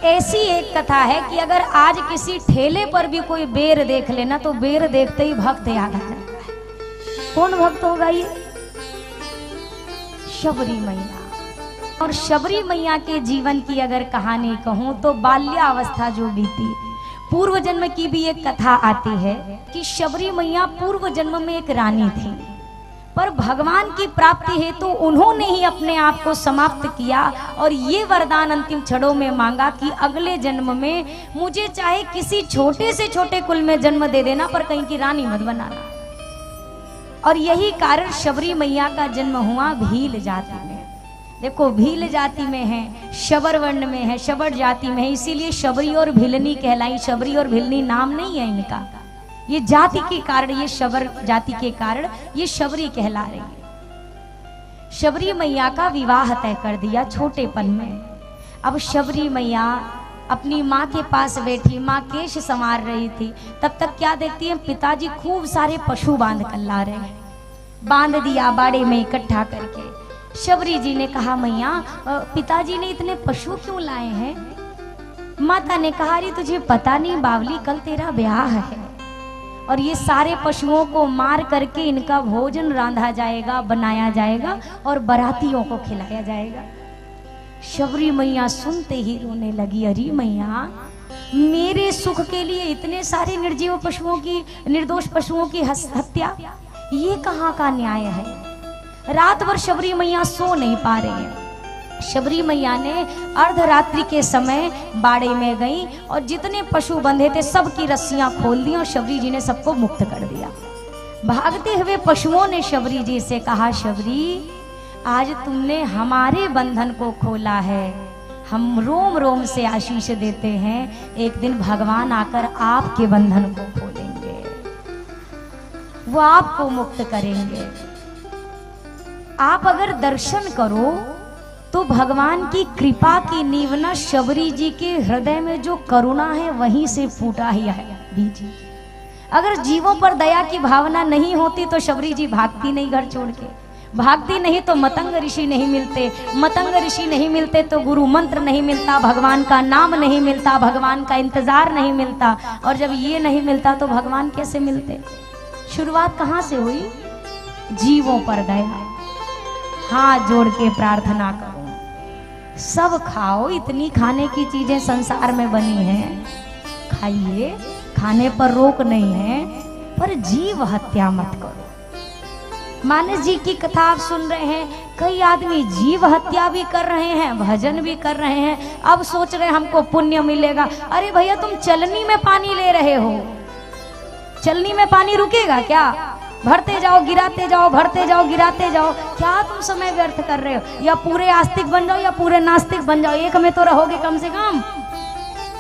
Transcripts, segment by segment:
ऐसी एक कथा है कि अगर आज किसी ठेले पर भी कोई बेर देख लेना तो बेर देखते ही भक्त याद आ जाता है। कौन भक्त होगा ये? शबरी मैया। और शबरी मैया के जीवन की अगर कहानी कहूं तो बाल्यावस्था जो बीती, पूर्व जन्म की भी एक कथा आती है कि शबरी मैया पूर्व जन्म में एक रानी थी, पर भगवान की प्राप्ति हेतु तो उन्होंने ही अपने आप को समाप्त किया और ये वरदान अंतिम क्षणों में मांगा कि अगले जन्म में मुझे चाहे किसी छोटे से छोटे कुल में जन्म दे देना, पर कहीं की रानी मत बनाना। और यही कारण शबरी मैया का जन्म हुआ भील जाति में। देखो, भील जाति में है, शबर वर्ण में है, शबर जाति में है, इसीलिए शबरी और भिलनी कहलाई। शबरी और भिलनी नाम नहीं है इनका, ये जाति के कारण, ये शबर जाति के कारण ये शबरी कहला रही है। शबरी मैया का विवाह तय कर दिया छोटेपन में। अब शबरी मैया अपनी माँ के पास बैठी, माँ केश संवार रही थी, तब तक क्या देखती है, पिताजी खूब सारे पशु बांध कर ला रहे हैं। बांध दिया बाड़े में इकट्ठा करके। शबरी जी ने कहा, मैया पिताजी ने इतने पशु क्यों लाए हैं? माता ने कहा, अरे तुझे पता नहीं बावली, कल तेरा ब्याह है और ये सारे पशुओं को मार करके इनका भोजन रांधा जाएगा, बनाया जाएगा और बारातियों को खिलाया जाएगा। शबरी मैया सुनते ही रोने लगी, अरे मैया, मेरे सुख के लिए इतने सारे निर्जीव पशुओं की, निर्दोष पशुओं की हत्या, ये कहाँ का न्याय है? रात भर शबरी मैया सो नहीं पा रही है। शबरी मैया ने अर्धरात्रि के समय बाड़े में गई और जितने पशु बंधे थे सबकी रस्सियां खोल दी और शबरी जी ने सबको मुक्त कर दिया। भागते हुए पशुओं ने शबरी जी से कहा, शबरी, आज तुमने हमारे बंधन को खोला है, हम रोम रोम से आशीष देते हैं, एक दिन भगवान आकर आपके बंधन को खोलेंगे, वो आपको मुक्त करेंगे। आप अगर दर्शन करो तो भगवान की कृपा की नींव न शबरी जी के हृदय में जो करुणा है वहीं से फूटा ही है बीज। अगर जीवों पर दया की भावना नहीं होती तो शबरी जी भागती नहीं घर छोड़ के, भागती नहीं तो मतंग ऋषि नहीं मिलते, मतंग ऋषि नहीं मिलते तो गुरु मंत्र नहीं मिलता, भगवान का नाम नहीं मिलता, भगवान का इंतजार नहीं मिलता, और जब ये नहीं मिलता तो भगवान कैसे मिलते? शुरुआत कहाँ से हुई? जीवों पर दया। हाथ जोड़ के प्रार्थना करो, सब खाओ, इतनी खाने की चीजें संसार में बनी हैं, खाइए, खाने पर रोक नहीं है, पर जीव हत्या मत करो। मानस जी की कथा आप सुन रहे हैं, कई आदमी जीव हत्या भी कर रहे हैं, भजन भी कर रहे हैं, अब सोच रहे हैं हमको पुण्य मिलेगा। अरे भैया, तुम चलनी में पानी ले रहे हो, चलनी में पानी रुकेगा क्या? भरते जाओ गिराते जाओ, भरते जाओ गिराते जाओ, क्या तुम समय व्यर्थ कर रहे हो? या पूरे आस्तिक बन जाओ या पूरे नास्तिक बन जाओ, एक में तो रहोगे कम से कम।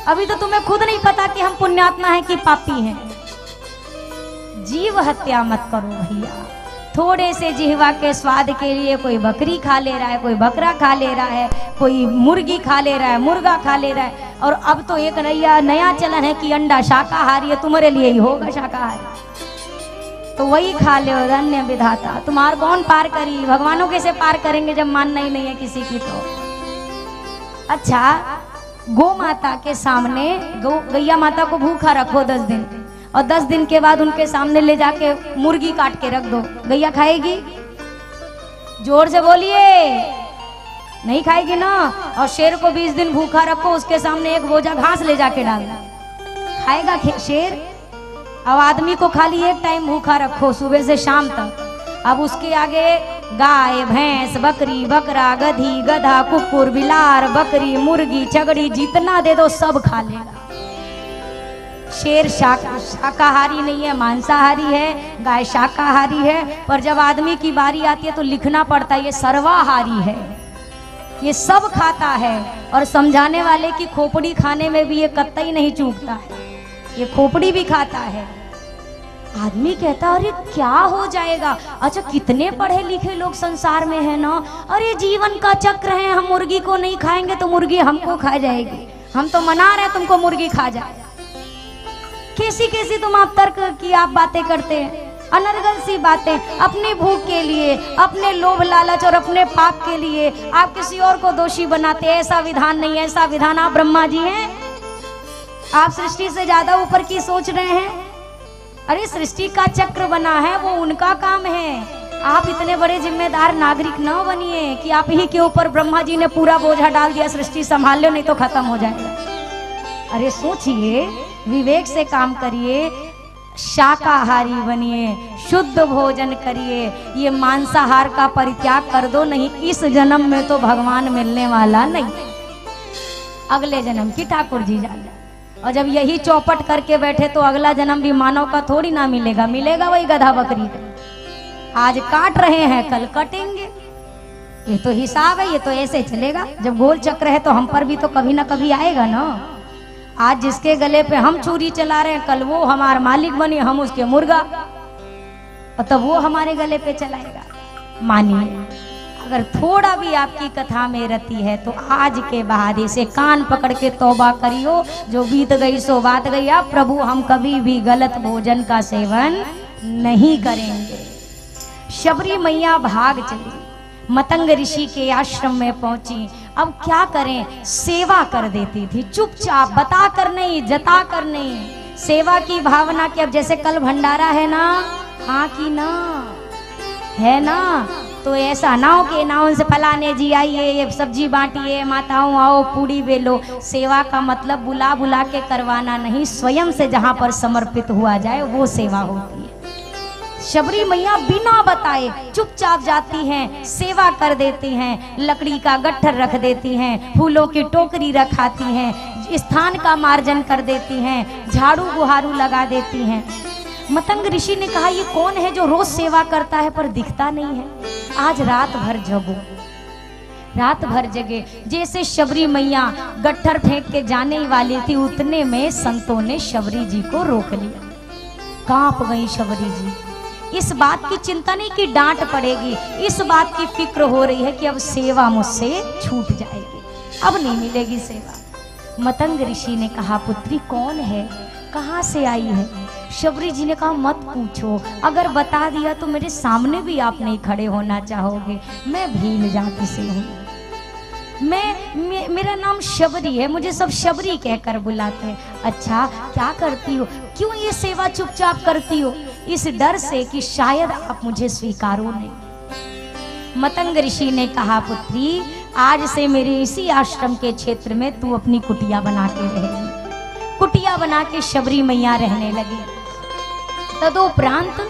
अभी तो तुम्हें खुद नहीं पता कि हम पुण्यात्मा हैं कि पापी हैं। जीव हत्या मत करो भैया। थोड़े से जिह्वा के स्वाद के लिए कोई बकरी खा ले रहा है, कोई बकरा खा ले रहा है, कोई मुर्गी खा ले रहा है, मुर्गा खा ले रहा है, और अब तो एक नया चलन है कि अंडा शाकाहारी है, तुम्हारे लिए ही होगा शाकाहारी, तो वही खा ले। धन्य विधाता, तुम्हार कौन पार करी? भगवानों कैसे पार करेंगे जब मानना ही नहीं है किसी की? तो अच्छा, गौ माता के सामने गैया माता को भूखा रखो 10 दिन, और 10 दिन के बाद उनके सामने ले जाके मुर्गी काट के रख दो, गैया खाएगी? जोर से बोलिए, नहीं खाएगी ना। और शेर को 20 दिन भूखा रखो, उसके सामने एक बोझा घास ले जाके डाल दो, खाएगा शेर? अब आदमी को खाली एक टाइम भूखा रखो, सुबह से शाम तक, अब उसके आगे गाय, भैंस, बकरी, बकरा, गधी, गधा, कुकुर, बिलार, बकरी, मुर्गी, चगड़ी, जितना दे दो सब खा लेगा। शेर शाकाहारी नहीं है, मांसाहारी है, गाय शाकाहारी है, पर जब आदमी की बारी आती है तो लिखना पड़ता है ये सर्वाहारी है, ये सब खाता है। और समझाने वाले की खोपड़ी खाने में भी ये कतई नहीं चूकता है, ये खोपड़ी भी खाता है। आदमी कहता, अरे क्या हो जाएगा? अच्छा, कितने पढ़े लिखे लोग संसार में है ना, अरे जीवन का चक्र है, हम मुर्गी को नहीं खाएंगे तो मुर्गी हमको खा जाएगी, हम तो मना रहे तुमको मुर्गी खा जाए। कैसी कैसी तुम आप तर्क की आप बातें करते हैं। अनर्गल सी बातें अपनी भूख के लिए, अपने लोभ लालच और अपने पाप के लिए आप किसी और को दोषी बनाते। ऐसा विधान नहीं, ऐसा विधान आप ब्रह्मा जी हैं। आप सृष्टि से ज्यादा ऊपर की सोच रहे हैं। अरे सृष्टि का चक्र बना है, वो उनका काम है। आप इतने बड़े जिम्मेदार नागरिक न बनिए कि आप ही के ऊपर ब्रह्मा जी ने पूरा बोझा डाल दिया, सृष्टि संभाल लो नहीं तो खत्म हो जाएगा। अरे सोचिए, विवेक से काम करिए, शाकाहारी बनिए, शुद्ध भोजन करिए, ये मांसाहार का परित्याग कर दो, नहीं इस जन्म में तो भगवान मिलने वाला नहीं, अगले जन्म की ठाकुर जी जाने। और जब यही चौपट करके बैठे तो अगला जन्म भी मानव का थोड़ी ना मिलेगा, मिलेगा वही गधा बकरी का। आज काट रहे हैं कल कटेंगे, ये तो हिसाब है, ये तो ऐसे चलेगा। जब गोल चक्र है तो हम पर भी तो कभी ना कभी आएगा ना। आज जिसके गले पे हम छुरी चला रहे हैं, कल वो हमारा मालिक बने, हम उसके मुर्गा, और तब वो हमारे गले पे चलाएगा। मानिए, अगर थोड़ा भी आपकी कथा में रति है तो आज के बाद इसे कान पकड़ के तौबा करियो, जो बीत गई सो बात गई। आप प्रभु हम कभी भी गलत भोजन का सेवन नहीं करेंगे। शबरी मैया भाग चली, मतंग ऋषि के आश्रम में पहुंची। अब क्या करें, सेवा कर देती थी चुपचाप, बता कर नहीं, जता कर नहीं, सेवा की भावना की। अब जैसे कल भंडारा है ना, हाँ की ना है ना, तो ऐसा ना हो कि ना उनसे फलाने जी आइए, ये सब्जी बांटिए, माताओं आओ पूड़ी बेलो। सेवा का मतलब बुला बुला के करवाना नहीं, स्वयं से जहाँ पर समर्पित हुआ जाए वो सेवा होती है। शबरी मैया बिना बताए चुपचाप जाती हैं, सेवा कर देती हैं, लकड़ी का गट्ठर रख देती हैं, फूलों की टोकरी रखाती हैं, स्थान का मार्जन कर देती हैं, झाड़ू बुहारू लगा देती हैं। मतंग ऋषि ने कहा, ये कौन है जो रोज सेवा करता है पर दिखता नहीं है? आज रात भर जगो, रात भर जगे। जैसे शबरी मैया गट्ठर फेंक के जाने वाली थी, उतने में संतों ने शबरी जी को रोक लिया। कांप गई शबरी जी। इस बात की चिंता नहीं कि डांट पड़ेगी, इस बात की फिक्र हो रही है कि अब सेवा मुझसे छूट जाएगी, अब नहीं मिलेगी सेवा। मतंग ऋषि ने कहा, पुत्री कौन है, कहाँ से आई है? शबरी जी ने कहा, मत पूछो, अगर बता दिया तो मेरे सामने भी आप नहीं खड़े होना चाहोगे। मैं भील जाति से हूँ, मेरा नाम शबरी है, मुझे सब शबरी कहकर बुलाते हैं। अच्छा क्या करती हो, क्यों ये सेवा चुपचाप करती हो? इस डर से कि शायद आप मुझे स्वीकारो नहीं। मतंग ऋषि ने कहा, पुत्री आज से मेरे इसी आश्रम के क्षेत्र में तू अपनी कुटिया बना के रहेगी। कुटिया बना के शबरी मैया रहने लगी। तदुपरांत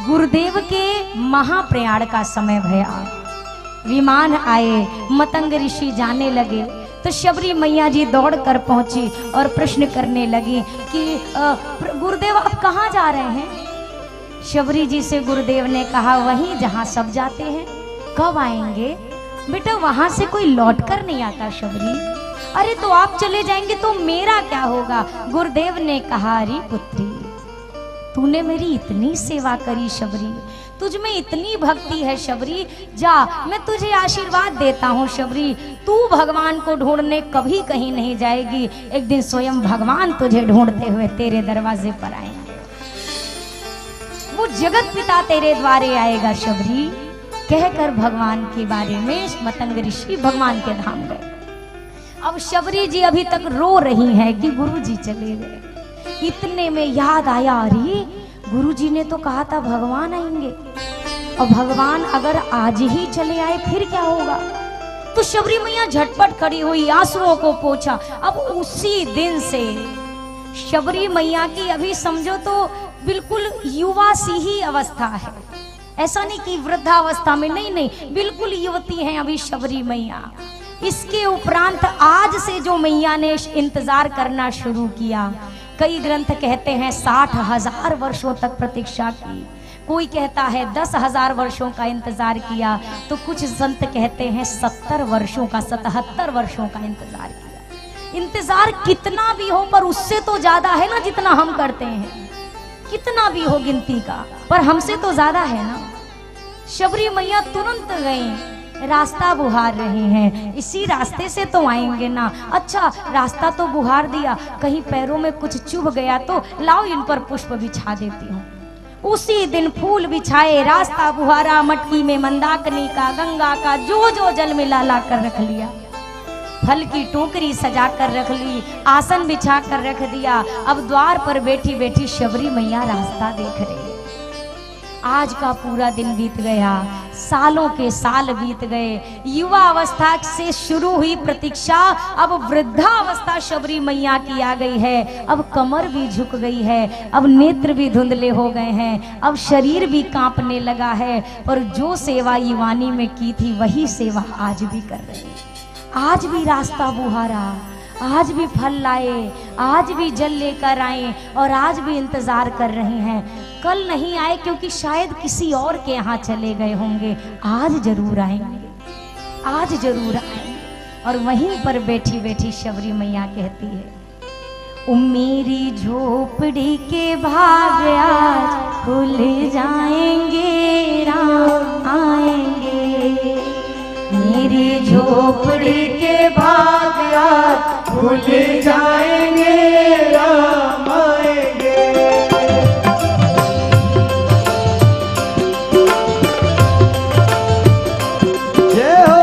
गुरुदेव के महाप्रयाण का समय भया, विमान आए, मतंग ऋषि जाने लगे तो शबरी मैया जी दौड़ कर पहुंची और प्रश्न करने लगी कि गुरुदेव आप कहाँ जा रहे हैं? शबरी जी से गुरुदेव ने कहा, वहीं जहाँ सब जाते हैं। कब आएंगे? बेटा वहां से कोई लौट कर नहीं आता शबरी। अरे तो आप चले जाएंगे तो मेरा क्या होगा? गुरुदेव ने कहा, अरे पुत्री तूने मेरी इतनी सेवा करी शबरी, तुझ में इतनी भक्ति है शबरी, जा मैं तुझे आशीर्वाद देता हूँ शबरी, तू भगवान को ढूंढने कभी कहीं नहीं जाएगी, एक दिन स्वयं भगवान तुझे ढूंढते हुए तेरे दरवाजे पर आएंगे, वो जगत पिता तेरे द्वारे आएगा शबरी। कहकर भगवान के बारे में मतंग ऋषि भगवान के धाम गए। अब शबरी जी अभी तक रो रही है कि गुरु जी चले गए। इतने में याद आया, अरे गुरुजी ने तो कहा था भगवान आएंगे, और भगवान अगर आज ही चले आए फिर क्या होगा? तो शबरी मैया झटपट खड़ी हुई, आंसुओं को पोंछा। अब उसी दिन से शबरी मैया की अभी समझो तो बिल्कुल युवा सी ही अवस्था है, ऐसा नहीं कि वृद्धावस्था में, नहीं नहीं, बिल्कुल युवती हैं अभी शबरी मैया। इसके उपरांत आज से जो मैया ने इंतजार करना शुरू किया, कई ग्रंथ कहते हैं 60,000 वर्षों तक प्रतीक्षा की, कोई कहता है 10,000 वर्षों का इंतजार किया, तो कुछ संत कहते हैं 70 वर्षों का, 77 वर्षों का इंतजार किया। इंतजार कितना भी हो पर उससे तो ज्यादा है ना जितना हम करते हैं, कितना भी हो गिनती का, पर हमसे तो ज्यादा है ना। शबरी मैया तुरंत गई, रास्ता बुहार रहे हैं, इसी रास्ते से तो आएंगे ना। अच्छा रास्ता तो बुहार दिया, कहीं पैरों में कुछ चुभ गया तो लाओ इन पर पुष्प बिछा देती हूँ। उसी दिन फूल बिछाए, रास्ता बुहारा, मटकी में मंदाकिनी का, गंगा का जो जो जल मिला ला कर रख लिया, फल की टोकरी सजा कर रख ली, आसन बिछा कर रख दिया। अब द्वार पर बैठी बैठी शबरी मैया रास्ता देख रही है। आज का पूरा दिन बीत गया, सालों के साल बीत गए। युवा अवस्था से शुरू हुई प्रतीक्षा अब वृद्धा अवस्था शबरी मैया की आ गई है। अब कमर भी झुक गई है, अब नेत्र भी धुंधले हो गए हैं, अब शरीर भी कांपने लगा है। और जो सेवा युवानी में की थी वही सेवा आज भी कर रही है। आज भी रास्ता बुहारा, आज भी फल लाए, आज भी जल लेकर आए और आज भी इंतजार कर रहे हैं। कल नहीं आए क्योंकि शायद किसी और के यहाँ चले गए होंगे, आज जरूर आएंगे, आज जरूर आएंगे। और वहीं पर बैठी बैठी शबरी मैया कहती है, ओ मेरी झोपड़ी के भाग आज खुल जाएंगे, राम आएंगे। मेरी झोपड़ी के भाग आज खुल जाएंगे, राम आएंगे। जय हो,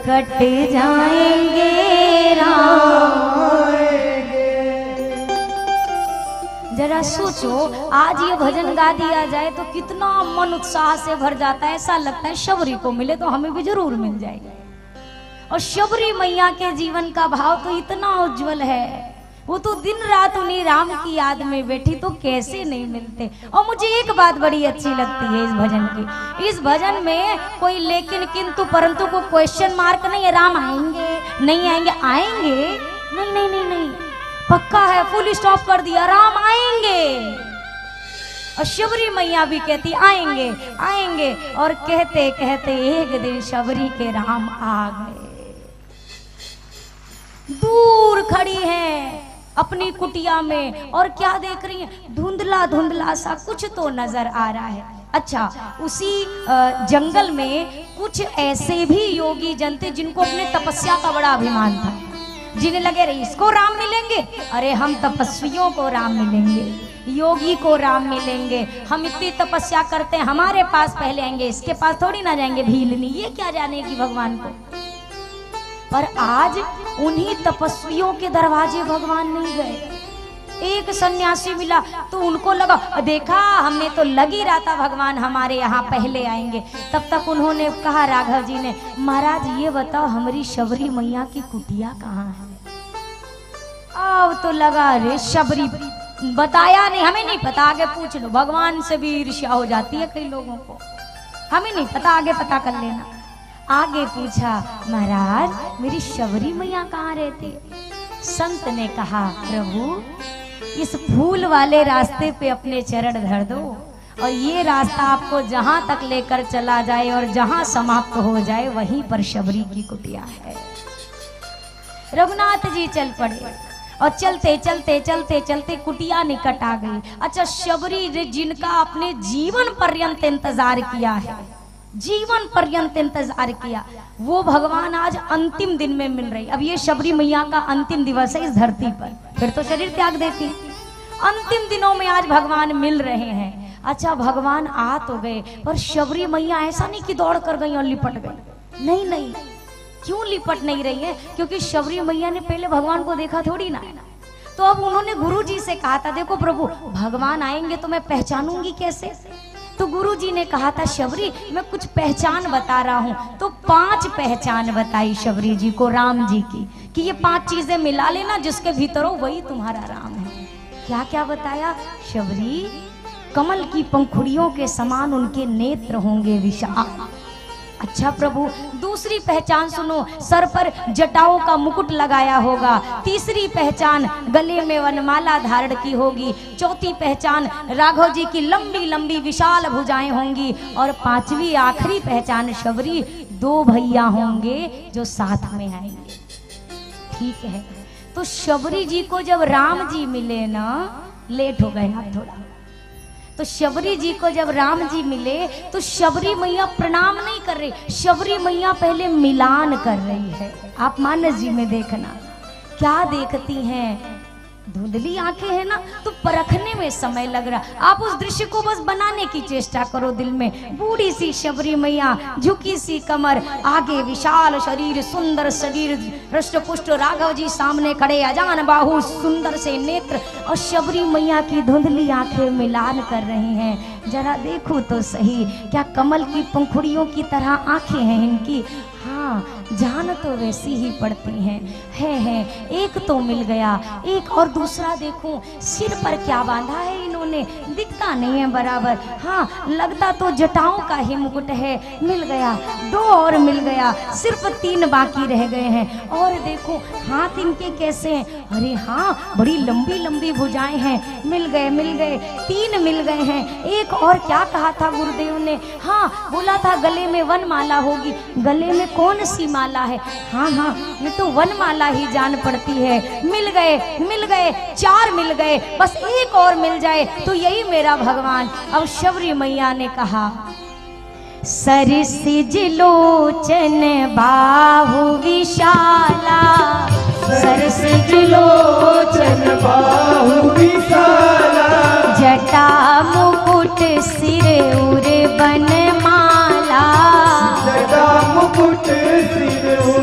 कट जाएंगे राम। जरा सोचो, आज ये भजन गा दिया जाए तो कितना मन उत्साह से भर जाता है। ऐसा लगता है शबरी को मिले तो हमें भी जरूर मिल जाएगी। और शबरी मैया के जीवन का भाव तो इतना उज्जवल है, वो तो दिन रात उन्हीं राम की याद में बैठी, तो कैसे नहीं मिलते। और मुझे एक बात बड़ी अच्छी लगती है इस भजन की, इस भजन में कोई लेकिन किंतु परंतु को क्वेश्चन मार्क नहीं है। राम आएंगे नहीं आएंगे, आएंगे नहीं नहीं नहीं नहीं, पक्का है, फुल स्टॉप कर दिया, राम आएंगे। और शबरी मैया भी कहती आएंगे आएंगे, और कहते कहते एक दिन शबरी के राम आ गए। दूर खड़ी है अपनी कुटिया में और क्या देख रही है, धुंधला धुंधला सा कुछ तो नजर आ रहा है। अच्छा, उसी जंगल में कुछ ऐसे भी योगी जन थे जिनको अपने तपस्या का बड़ा अभिमान था, जिन्हें लगे रही इसको राम मिलेंगे, अरे हम तपस्वियों को राम मिलेंगे, योगी को राम मिलेंगे, हम इतनी तपस्या करते हैं, हमारे पास पहले आएंगे, इसके पास थोड़ी ना जाएंगे भीलनी, ये क्या जानेगी भगवान को। पर आज उन्हीं तपस्वियों के दरवाजे भगवान नहीं गए। एक सन्यासी मिला तो उनको लगा, देखा हमने तो लग ही रहा था भगवान हमारे यहाँ पहले आएंगे। तब तक उन्होंने कहा, राघव जी ने, महाराज ये बताओ हमारी शबरी मैया की कुटिया कहाँ है। अब तो लगा, अरे शबरी बताया नहीं, हमें नहीं पता, आगे पूछ लो। भगवान से भी ईर्ष्या हो जाती है कई लोगों को, हमें नहीं पता, आगे पता कर लेना। आगे पूछा, महाराज मेरी शबरी मैया कहाँ रहती। संत ने कहा, प्रभु इस फूल वाले रास्ते पे अपने चरण धर दो, और ये रास्ता आपको जहां तक लेकर चला जाए और जहां समाप्त हो जाए वहीं पर शबरी की कुटिया है। रघुनाथ जी चल पड़े और चलते चलते चलते चलते कुटिया निकट आ गई। अच्छा, शबरी जिनका अपने जीवन पर्यंत इंतजार किया है, जीवन पर्यंत इंतजार किया, वो भगवान आज अंतिम दिन में मिल रही। अब ये शबरी मैया का अंतिम दिवस है इस धरती पर, फिर तो शरीर त्याग देती। अंतिम दिनों में आज भगवान मिल रहे हैं। अच्छा, भगवान आ तो गए, पर शबरी मैया ऐसा नहीं कि दौड़ कर गई और लिपट गई, नहीं नहीं। क्यों लिपट नहीं रही है? क्योंकि शबरी मैया ने पहले भगवान को देखा थोड़ी ना। तो अब उन्होंने गुरु जी से कहा था, देखो प्रभु भगवान आएंगे तो मैं पहचानूंगी कैसे। तो गुरु जी ने कहा था, शबरी मैं कुछ पहचान बता रहा हूँ। तो 5 पहचान बताई शबरी जी को राम जी की, कि ये 5 चीजें मिला लेना, जिसके भीतर हो वही तुम्हारा राम है। क्या क्या बताया? शबरी, कमल की पंखुड़ियों के समान उनके नेत्र होंगे विशाल। अच्छा प्रभु, दूसरी पहचान सुनो, सर पर जटाओं का मुकुट लगाया होगा। तीसरी पहचान, गले में वनमाला धारण की होगी। चौथी पहचान, राघव जी की लंबी लंबी विशाल भुजाएं होंगी। और 5वीं आखिरी पहचान, शबरी 2 भैया होंगे जो साथ में आएंगे। ठीक है, तो शबरी जी को जब राम जी मिले ना, लेट हो गए आप थोड़ा, तो शबरी जी को जब राम जी मिले तो शबरी मैया प्रणाम नहीं कर रही, शबरी मैया पहले मिलान कर रही है। आप मानस जी में देखना क्या देखती हैं, धुंधली आंखें हैं ना, तो परखने में समय लग रहा। आप उस दृश्य को बस बनाने की चेष्टा करो दिल में। बूढ़ी सी शबरी मैया, झुकी सी कमर, आगे विशाल शरीर, सुंदर शरीर, हृष्ट पुष्ट, राघव जी सामने खड़े, अजान बाहु, सुंदर से नेत्र, और शबरी मैया की धुंधली आंखें मिलान कर रही हैं। जरा देखो तो सही, क्या कमल की पंखुड़ियों की तरह आंखें हैं इनकी? हाँ, जान तो वैसी ही पड़ती हैं। है एक तो मिल गया, एक और दूसरा देखो, सिर पर क्या बांधा है इन्होंने, दिखता नहीं है बराबर। हाँ, लगता तो जटाओं का ही मुकुट है। मिल गया, 2 और मिल गया, सिर्फ 3 बाकी रह गए हैं। और देखो हाथ इनके कैसे हैं, अरे हाँ, बड़ी लंबी लंबी भुजाएं हैं। मिल गए 3 मिल गए हैं। एक और क्या कहा था गुरुदेव ने? हाँ, बोला था गले में वनमाला होगी। गले में कौन सी माला है? हाँ, ये तो वनमाला ही जान पड़ती है। मिल गए 4 मिल गए, बस एक और मिल जाए तो यही मेरा भगवान। अब शबरी मैया ने कहा, सरसिज लोचन बाहु विशाला, सरसिज लोचन बाहु विशाला, जटा मुकुट सिर उर बनमाला, जटा मुकुट सिर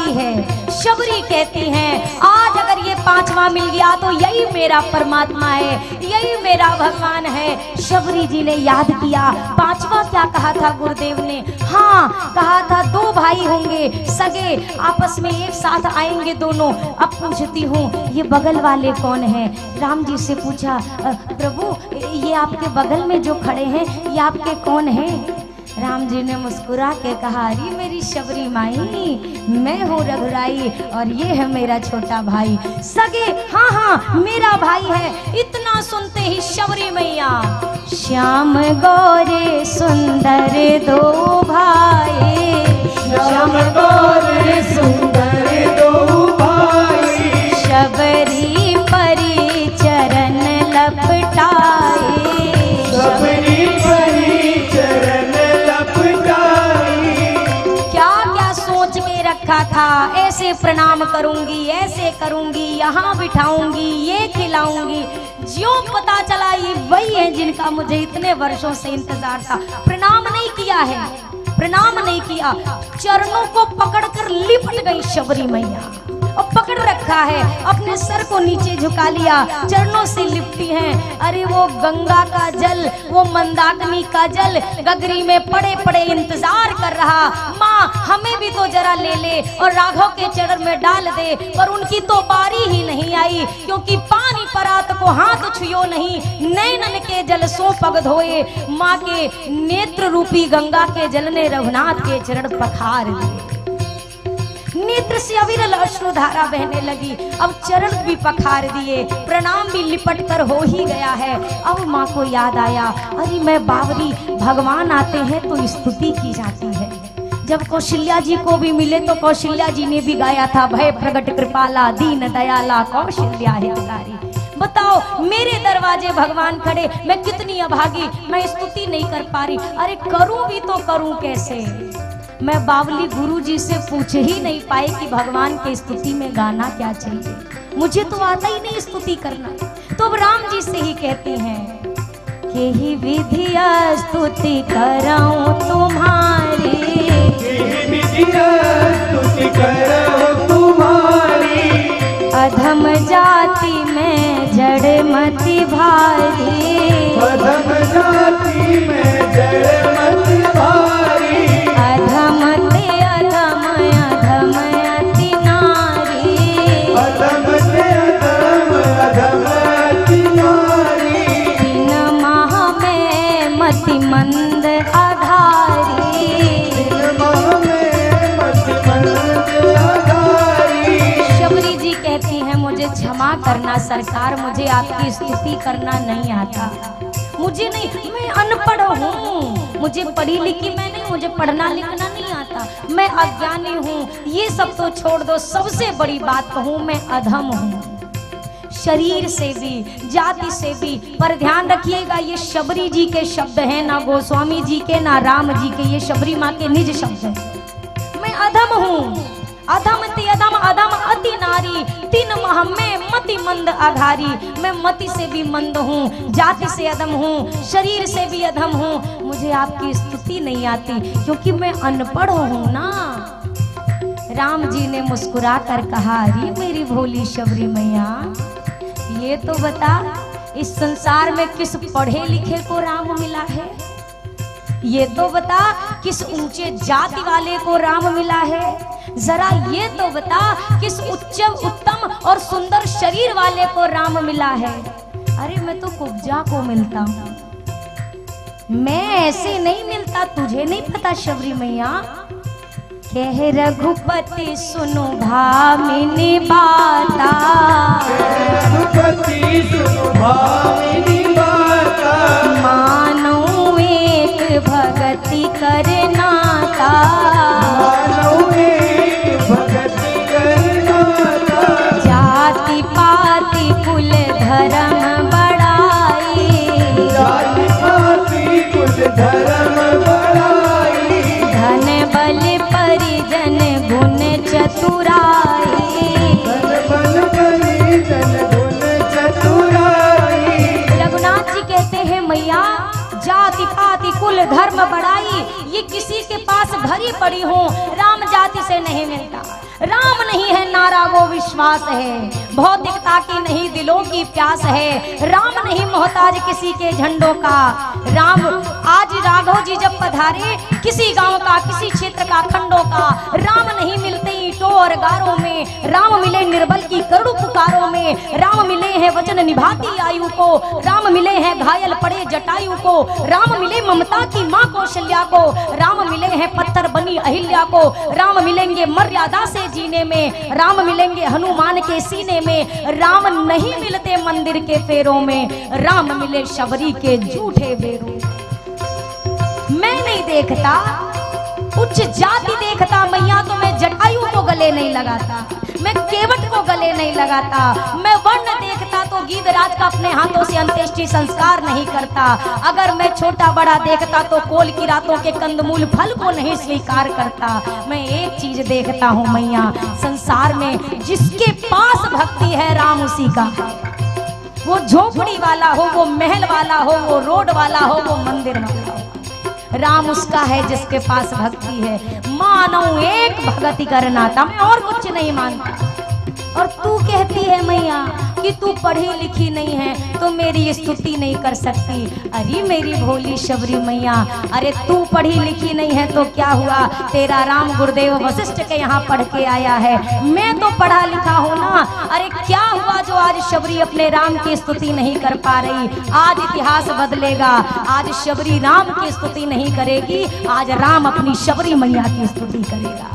आती है। शबरी कहती हैं आज अगर ये पांचवा मिल गया तो यही मेरा परमात्मा है, यही मेरा भगवान है। शबरी जी ने याद किया पांचवा क्या कहा था गुरुदेव ने? हाँ कहा था 2 भाई होंगे सगे, आपस में एक साथ आएंगे दोनों। अब पूछती हूँ ये बगल वाले कौन है? राम जी से पूछा प्रभु ये आपके बगल में जो खड़े हैं ये आपके कौन है? राम जी ने मुस्कुरा के कहा अरे मेरी शबरी माई, मैं हूँ रघुराई और ये है मेरा छोटा भाई। सगे हाँ हाँ मेरा भाई है। इतना सुनते ही शबरी मैया श्याम गौरे सुंदर 2 भाई, श्याम गौरे सुंदर 2 भाई, शबरी परी चरण लपटाए, शबरी परी चरण रखा था ऐसे प्रणाम करूंगी, ऐसे करूंगी, यहाँ बिठाऊंगी, ये खिलाऊंगी। जो पता चला ये वही है जिनका मुझे इतने वर्षों से इंतजार था। प्रणाम नहीं किया है, प्रणाम नहीं किया, चरणों को पकड़कर लिपट गई शबरी मैया और पकड़ रखा है, अपने सर को नीचे झुका लिया, चरणों से लिपटी हैं। अरे वो गंगा का जल, वो मंदाकिनी का जल गगरी में पड़े पड़े इंतजार कर रहा, माँ हमें भी तो जरा ले ले और राघव के चरण में डाल दे। पर उनकी तो बारी ही नहीं आई, क्योंकि पानी परात को हाथ छुयो नहीं, नैनन के जल सो पग धोए। माँ के नेत्र रूपी गंगा के जल ने रघुनाथ के चरण पखार दिए, नेत्र से अविरल अश्रुधारा बहने लगी। अब चरण भी पखार दिए, प्रणाम भी लिपट कर हो ही गया है। अब माँ को याद आया अरे मैं बावरी, भगवान आते हैं तो स्तुति की जाती है। जब कौशल्या जी को भी मिले तो कौशल्या जी ने भी गाया था भय प्रगट कृपाला दीन दयाला कौशल्या हितकारी। बताओ मेरे दरवाजे भगवान खड़े, मैं कितनी अभागी, मैं स्तुति नहीं कर पा रही। अरे करूं भी तो करूं कैसे? मैं बावली गुरुजी से पूछ ही नहीं पाए कि भगवान के स्तुति में गाना क्या चाहिए, मुझे तो आता ही नहीं स्तुति करना। तो अब राम जी से ही कहते हैं कि ही विधिया स्तुति कराऊं तुम्हारी, स्तुति करो तुम्हारी, अधम जाति में जड़ मति भारी, अधम जाति में जड़ मति भारी, अधम ते अधम अधम अति नारी, अधम ते अधम अधम अति नारी, 3 माह में मति मंद आधारी, 3 माह में मति मंद आधारी। शबरी जी कहती हैं मुझे क्षमा करना सरकार, मुझे आपकी स्तुति करना नहीं आता, मुझे नहीं, मैं अनपढ़ हूँ, मुझे पढ़ी लिखी मैं नहीं, मुझे पढ़ना लिखना नहीं आता, मैं अज्ञानी हूँ। ये सब तो छोड़ दो, सबसे बड़ी बात कहूँ मैं अधम हूँ, शरीर से भी जाति से भी। पर ध्यान रखिएगा ये शबरी जी के शब्द हैं, ना गोस्वामी जी के ना राम जी के, ये शबरी माँ के निज शब्द हैं। मैं अधम हूँ, अधम ते अधम अधम अति नारी, 3 माह में मति मंद आघारी। मैं मति से भी मंद हूँ, जाति से अधम हूँ, शरीर से भी अधम हूँ, मुझे आपकी स्तुति नहीं आती क्योंकि मैं अनपढ़ हूँ ना। राम जी ने मुस्कुरा कर कहा अरे मेरी भोली शबरी मैया, ये तो बता इस संसार में किस पढ़े लिखे को राम मिला है, ये तो बता किस ऊंचे जाति वाले को राम मिला है, जरा ये तो बता किस उच्च उत्तम और सुंदर शरीर वाले को राम मिला है। अरे मैं तो कुब्जा को मिलता हूँ, मैं ऐसे नहीं मिलता, तुझे नहीं पता शबरी मैया। कह रघुपति सुनो भामिनी बाता, रघुपति सुनो भामिनी बाता, मानो एक भगति करनाता, मानो एक भगति करनाता, जाति पाति कुल धर्म बड़ाई, जाति पाति कुल धर्म बड़ाई, धन बल परिजन गुण चतुराई, धन बल परिजन गुण चतुराई। रघुनाथ जी कहते हैं मैया जाति पाति कुल धर्म बढ़ाई, ये किसी के पास भरी पड़ी हो, राम जाति जाति से नहीं मिलता। राम नहीं है नारा वो विश्वास है, भौतिकता की नहीं दिलों की प्यास है। राम नहीं मोहताज किसी के झंडों का। राम आज राघव जी जब पधारे किसी गांव का, किसी क्षेत्र का, खंडों का, राम नहीं मिलते ईंटों और गारों में। राम मिले निर्बल की करुण पुकारों में। राम मिले हैं वचन निभाती आयु को। राम मिले हैं घायल पड़े जटायु को। राम मिले ममता की माँ कौशल्या को। राम मिले हैं पत्थर बनी अहिल्या को। राम मिलेंगे मर्यादा से जीने में। राम मिलेंगे हनुमान के सीने में। राम नहीं मिलते मंदिर के फेरों में। राम मिले शबरी के झूठे बेरों। मैं नहीं देखता उच्च जाति देखता मैया, तो मैं जटायु को गले नहीं लगाता, मैं केवट को गले नहीं लगाता। मैं वर्ण देखता तो गीधराज का अपने हाथों से अंत्येष्टि संस्कार नहीं करता। अगर मैं छोटा बड़ा देखता तो कोल की रातों के कंदमूल फल को नहीं स्वीकार करता। मैं एक चीज देखता हूँ मैया, संसार में जिसके पास भक्ति है राम उसी का। वो झोपड़ी वाला हो, वो महल वाला हो, वो रोड वाला हो, वो मंदिर वाला हो, राम उसका है जिसके पास भक्ति है। मानो एक भगति करनाता, मैं और कुछ नहीं मानता। और तू कहती है मैया कि तू पढ़ी लिखी नहीं है तो मेरी स्तुति नहीं कर सकती। अरे मेरी भोली शबरी मैया, अरे तू पढ़ी लिखी नहीं है तो क्या हुआ, तेरा राम गुरुदेव वशिष्ठ के यहाँ पढ़ के आया है। मैं तो पढ़ा लिखा हूँ ना। अरे क्या हुआ जो आज शबरी अपने राम की स्तुति नहीं कर पा रही। आज इतिहास बदलेगा। आज शबरी राम की स्तुति नहीं करेगी, आज राम अपनी शबरी मैया की स्तुति करेगा।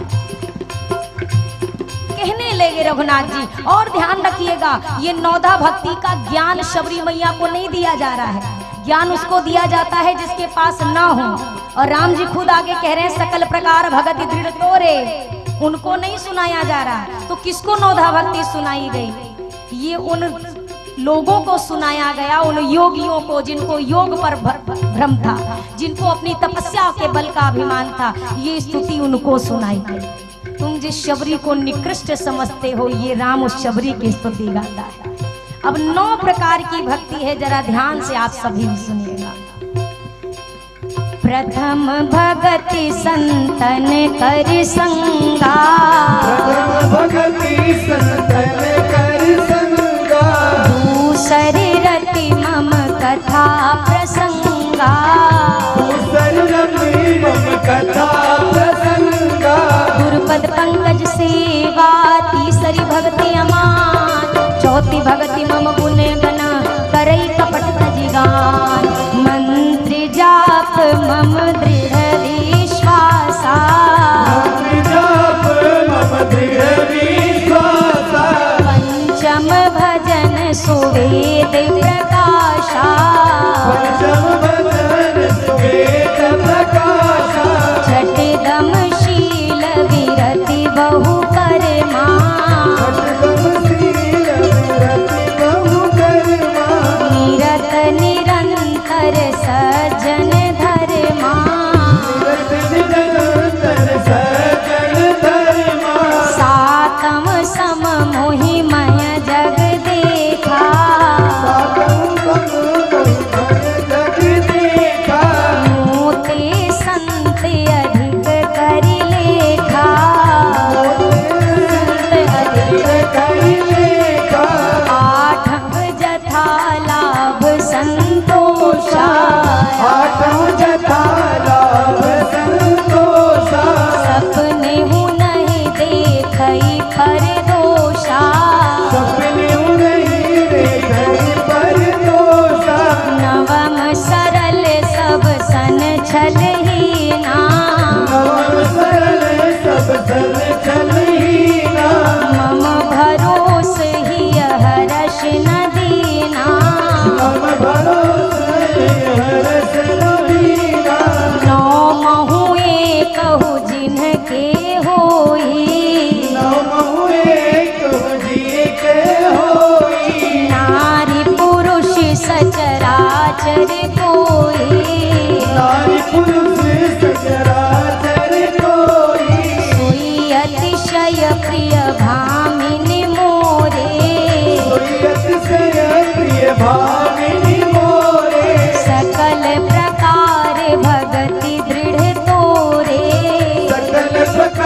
कहने लगे रघुनाथ जी, और ध्यान रखिएगा ये नौधा भक्ति का ज्ञान शबरी मैया को नहीं दिया जा रहा है। ज्ञान उसको दिया जाता है जिसके पास ना हो। और राम जी खुद आगे कह रहे हैं सकल प्रकार भगति दृढ़ तोरे, उनको नहीं सुनाया जा रहा। तो किसको नौधा भक्ति सुनाई गई? ये उन लोगों को सुनाया गया, उन योगियों को जिनको योग पर भ्रम था, जिनको अपनी तपस्या के बल का अभिमान था। ये स्तुति उनको सुनाई गई। तुम जिस शबरी को निकृष्ट समझते हो, ये राम उस शबरी की स्तुति गाता है। अब 9 प्रकार की भक्ति है, जरा ध्यान से आप सभी सुनिएगा। प्रथम भगति संतन कर संगा, प्रथम भगति संतन कर संगा। दूसरी रति मम कथा प्रसंगा, दूसरी रति मम कथा प्रसंगा। गुरुपद पंकज सेवा, तीसरी भक्ति अमान, चौथी भक्ति मम गुण गण करई कपट तजिगान। मंत्र जाप मम दृढ़ विश्वासा, मंत्र जाप मम दृढ़ विश्वासा। पंचम भजन सुवेद प्रकाशा, पंचम भजन सुवेद प्रकाशा। छठदम शील विरति बहु कर्मा, छठदम शील विरति बहु कर्मा। निरत निरंतर सज्जन धर्मा, निरत निरंतर सज्जन धर्मा। सातम सम मोहि मय जग देखा, सातम सम मोहि मय जग देखा। मोते संत अधिक करि लेखा, अधिक करि लेखा। आठव जथा लाभ संतोषा, आठम जथा लाभ संतोषा। सपने हूँ नहीं देखई फर दोषा, सपने नहीं देखई पर दोषा। नवम सरल सब सन छलहीना, नवम सरल सब सन छलहीना। मम भरोस ही हर्ष न दीना, मम भरोसे हर्ष न दीना। नौ महु एकहु जिनके होई, नौ एक जी के होई। नारी पुरुष सचराचर कोई, नारी पुरुष सचराचर कोई। सोई अतिशय प्रिय भामिनी मोरे, सोई अतिशय प्रिय भामिनी मोरे। सकल प्रकार भगति दृढ़ तोरे, सकल प्रकार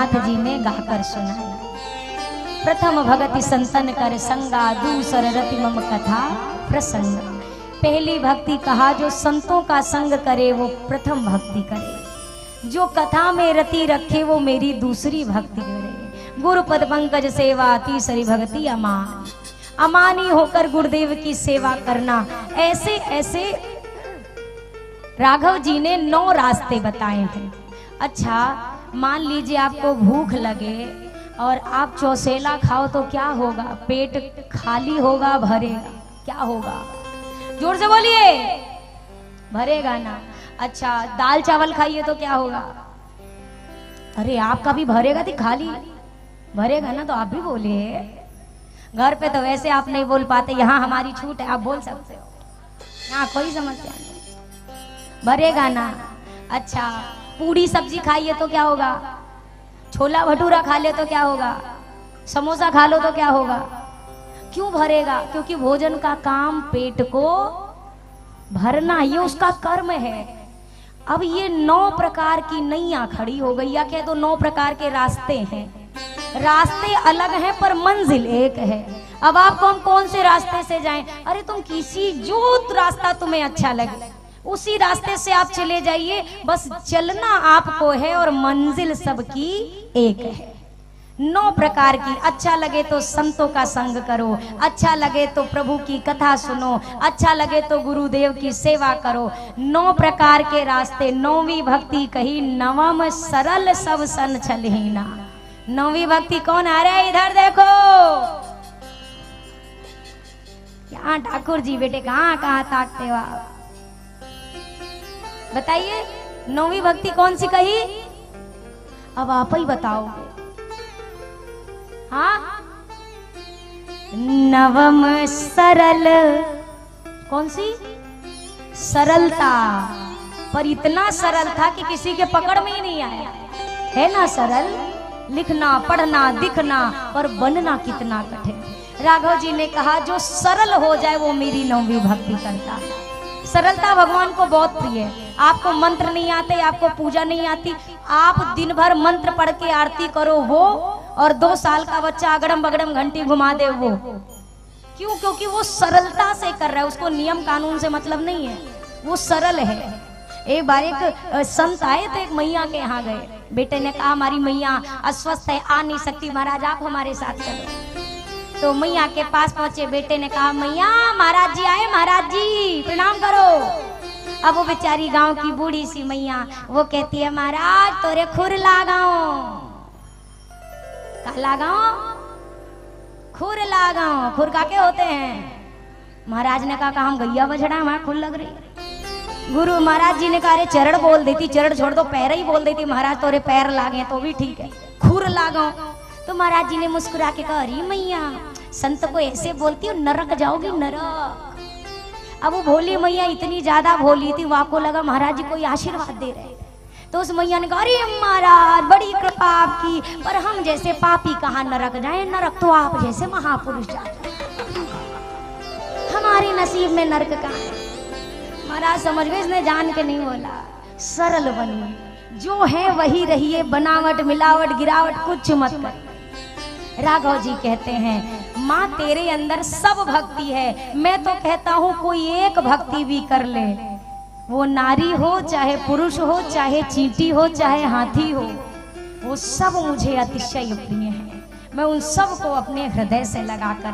नाथ जी ने गाकर सुनाया। प्रथम भगति संतन कर संगा, दूसर रति मम कथा प्रसंग। पहली भक्ति कहा जो संतों का संग करे वो प्रथम भक्ति करे, जो कथा में रति रखे वो मेरी दूसरी भक्ति करे। गुरुपद पंकज सेवा तीसरी भक्ति अमान। अमानी होकर गुरुदेव की सेवा करना। ऐसे ऐसे राघव जी ने 9 रास्ते बताए हैं। अच्छा, मान लीजिए आपको भूख लगे और आप चौसेला खाओ तो क्या होगा? पेट खाली होगा, भरेगा? क्या होगा? जोर से बोलिए, भरेगा ना। अच्छा, दाल चावल खाइए तो क्या होगा? अरे आपका भी भरेगा थी, खाली भरेगा ना, तो आप भी बोलिए। घर पे तो वैसे आप नहीं बोल पाते, यहाँ हमारी छूट है, आप बोल सकते हो, यहाँ कोई समस्या नहीं, भरेगा ना। अच्छा, पूड़ी सब्जी खाइए तो क्या होगा? छोला भटूरा खा ले तो क्या होगा? समोसा खा लो तो क्या होगा? क्यों भरेगा? क्योंकि भोजन का काम पेट को भरना, ये उसका कर्म है। अब ये 9 प्रकार की नैया खड़ी हो गई, या कह दो 9 प्रकार के रास्ते हैं। रास्ते अलग हैं पर मंजिल एक है। अब आप कौन से रास्ते से जाएं? अरे तुम किसी जो रास्ता तुम्हें अच्छा लगे उसी रास्ते से आप चले जाइए, बस चलना आपको है और मंजिल सबकी एक है। 9 प्रकार की। अच्छा लगे तो संतों का संग करो, अच्छा लगे तो प्रभु की कथा सुनो, अच्छा लगे तो गुरुदेव की सेवा करो। 9 प्रकार के रास्ते। 9वीं भक्ति कही नवम सरल सब सन छलहीना। 9वीं भक्ति कौन आ रहा है? इधर देखो। क्या ठाकुर जी बेटे, कहाँ कहाँ ताकते हो आप? बताइए 9वीं भक्ति कौन सी कही? अब आप ही बताओगे। हाँ, नवम सरल। कौन सी? सरलता। पर इतना सरल था कि किसी के पकड़ में ही नहीं आया। है ना सरल? लिखना, पढ़ना, दिखना, पर बनना कितना कठिन। राघव जी ने कहा जो सरल हो जाए वो मेरी 9वीं भक्ति करता है। सरलता भगवान को बहुत प्रिय है। आपको मंत्र नहीं आते, आपको पूजा नहीं आती, आप दिन भर मंत्र पढ़ के आरती करो वो, और 2 साल का बच्चा अगड़म बगड़म घंटी घुमा दे वो। क्यों? क्योंकि वो सरलता से कर रहा है, उसको नियम कानून से मतलब नहीं है, वो सरल है। एक बार एक संत आए तो एक मैया के यहाँ गए। बेटे ने कहा हमारी मैया अस्वस्थ है, आ नहीं सकती, महाराज आप हमारे साथ चलो। तो मैया के पास पहुंचे। बेटे ने कहा मैया महाराज जी आए, महाराज जी प्रणाम करो। अब वो बेचारी गांव की बूढ़ी सी मैया, वो कहती है महाराज तोरे खुर लगाओ। का लगाओ? खुर लगाओ। खुर का क्या होते हैं? महाराज ने कहा हम गैया बछड़ा, हमारा खुर लग रही। गुरु महाराज जी ने कहा अरे चरण बोल देती, चरण छोड़ दो, पैर ही बोल देती, महाराज तोरे पैर लागे तो भी ठीक है, खुर लगाओ। तो महाराज जी ने मुस्कुरा के कहा अरे मैया संत को ऐसे बोलती हो, नरक जाओगी, नरक। अब वो भोली मैया इतनी ज्यादा भोली थी, वहां को लगा महाराज जी कोई आशीर्वाद दे रहे। तो उस मैया ने कहा अरे महाराज बड़ी कृपा आपकी, पर हम जैसे पापी कहाँ नरक जाए, नरक तो आप जैसे महापुरुष जाते, हमारे नसीब में नरक कहाँ है। महाराज समझ गए, इसने जान के नहीं बोला। सरल बनिए, जो है वही रहिए, बनावट मिलावट गिरावट कुछ मत कर। राघव जी कहते हैं माँ तेरे अंदर सब भक्ति है, मैं तो कहता हूँ कोई एक भक्ति भी कर ले, वो नारी हो चाहे पुरुष हो, चाहे चींटी हो चाहे हाथी हो, वो सब मुझे अतिशय प्रिय है। मैं उन सब को अपने हृदय से लगा कर